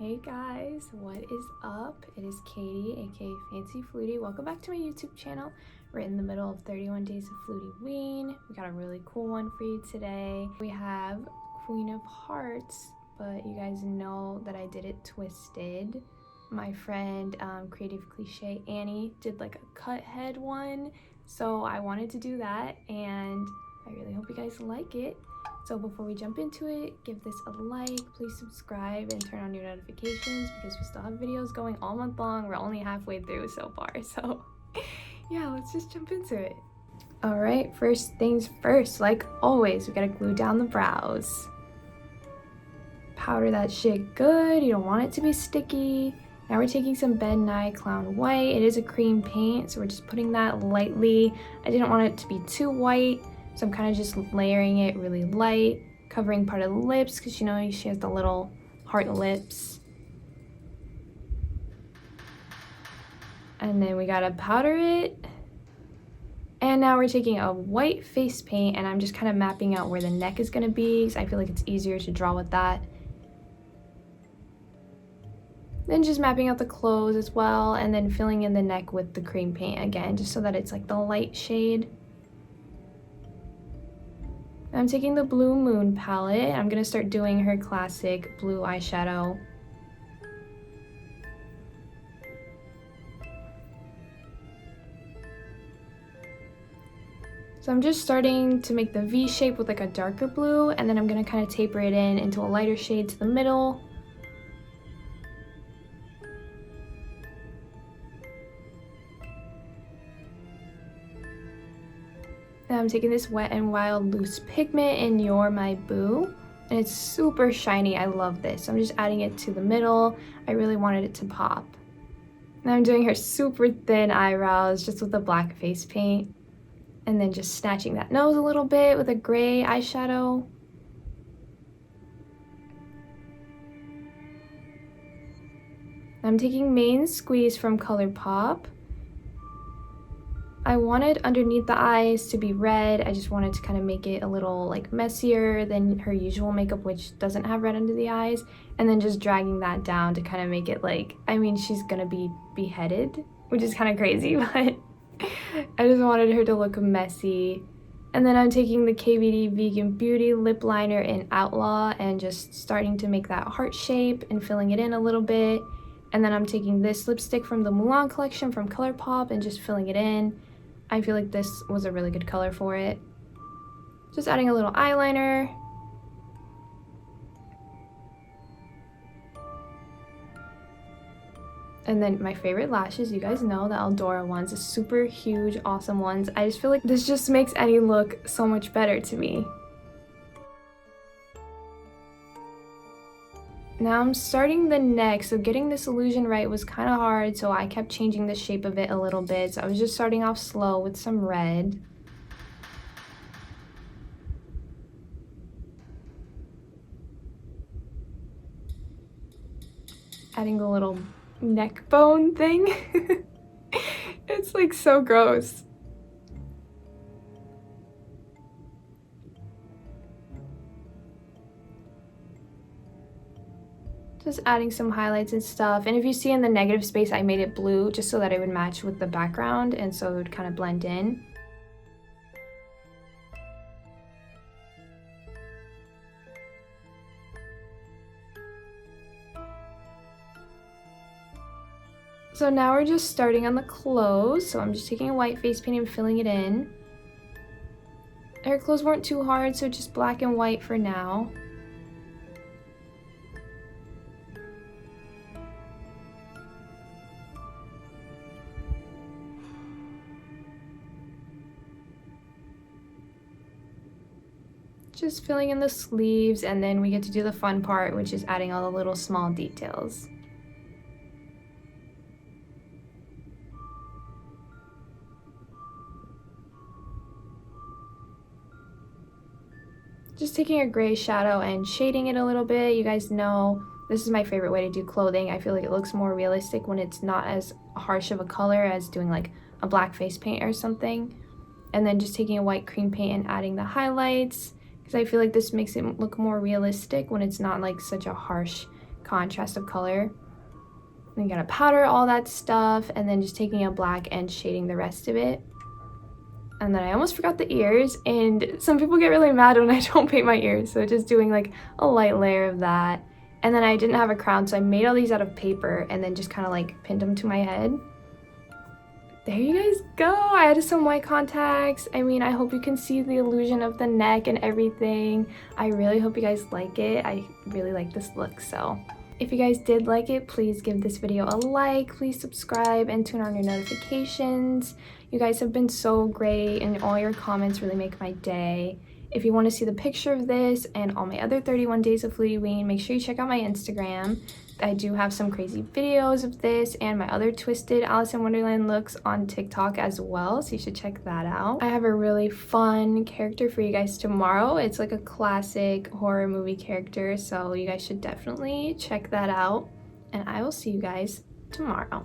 Hey guys, what is up? It is Katie, aka Fancy Flutie. Welcome back to my YouTube channel. We're in the middle of 31 days of FLUTIEWEEN. We got a really cool one for you today. We have Queen of Hearts, but you guys know that I did it twisted. My friend Creative Cliche Annie did like a cut head one, so I wanted to do that and I really hope you guys like it. So before we jump into it, give this a like, please subscribe and turn on your notifications because we still have videos going all month long. We're only halfway through so far, so yeah, let's just jump into it. All right, first things first, like always, we gotta glue down the brows. Powder that shit good, you don't want it to be sticky. Now we're taking some Ben Nye Clown White. It is a cream paint, so we're just putting that lightly. I didn't want it to be too white, so I'm kind of just layering it really light, covering part of the lips because you know she has the little heart lips. And then we gotta powder it. And now we're taking a white face paint and I'm just kind of mapping out where the neck is gonna be because I feel like it's easier to draw with that. Then just mapping out the clothes as well and then filling in the neck with the cream paint again, just so that it's like the light shade. I'm taking the Blue Moon palette. I'm gonna start doing her classic blue eyeshadow. So I'm just starting to make the V shape with like a darker blue, and then I'm gonna kind of taper it in into a lighter shade to the middle. Now I'm taking this Wet n Wild loose pigment in You're My Boo, and it's super shiny. I love this. So I'm just adding it to the middle. I really wanted it to pop. Now I'm doing her super thin eyebrows just with the black face paint, and then just snatching that nose a little bit with a gray eyeshadow. I'm taking Main Squeeze from ColourPop. I wanted underneath the eyes to be red. I just wanted to kind of make it a little like messier than her usual makeup, which doesn't have red under the eyes, and then just dragging that down to kind of make it like, I mean, she's gonna be beheaded, which is kind of crazy, but I just wanted her to look messy. And then I'm taking the KVD Vegan Beauty lip liner in Outlaw and just starting to make that heart shape and filling it in a little bit. And then I'm taking this lipstick from the Mulan collection from ColourPop and just filling it in. I feel like this was a really good color for it. Just adding a little eyeliner. And then my favorite lashes, you guys know the Eldora ones, the super huge, awesome ones. I just feel like this just makes any look so much better to me. Now I'm starting the neck, so getting this illusion right was kind of hard, so I kept changing the shape of it a little bit. So I was just starting off slow with some red. Adding the little neck bone thing. It's like so gross. Just adding some highlights and stuff, and if you see in the negative space I made it blue just so that it would match with the background and so it would kind of blend in. So now we're just starting on the clothes, so I'm just taking a white face paint and filling it in. Her clothes weren't too hard, so just black and white for now. Just filling in the sleeves, and then we get to do the fun part, which is adding all the little small details. Just taking a gray shadow and shading it a little bit. You guys know this is my favorite way to do clothing. I feel like it looks more realistic when it's not as harsh of a color as doing like a black face paint or something. And then just taking a white cream paint and adding the highlights, because I feel like this makes it look more realistic when it's not like such a harsh contrast of color. I'm gonna powder all that stuff and then just taking a black and shading the rest of it. And then I almost forgot the ears, and some people get really mad when I don't paint my ears, so just doing like a light layer of that. And then I didn't have a crown, so I made all these out of paper and then just kind of like pinned them to my head. There you guys go. I added some white contacts. I mean, I hope you can see the illusion of the neck and everything. I really hope you guys like it. I really like this look, so if you guys did like it, please give this video a like, please subscribe and turn on your notifications. You guys have been so great and all your comments really make my day. If you want to see the picture of this and all my other 31 days of FLUTIEWEEN, make sure you check out my Instagram. I do have some crazy videos of this and my other twisted Alice in Wonderland looks on TikTok as well, so you should check that out. I have a really fun character for you guys tomorrow. It's like a classic horror movie character, so you guys should definitely check that out. And I will see you guys tomorrow.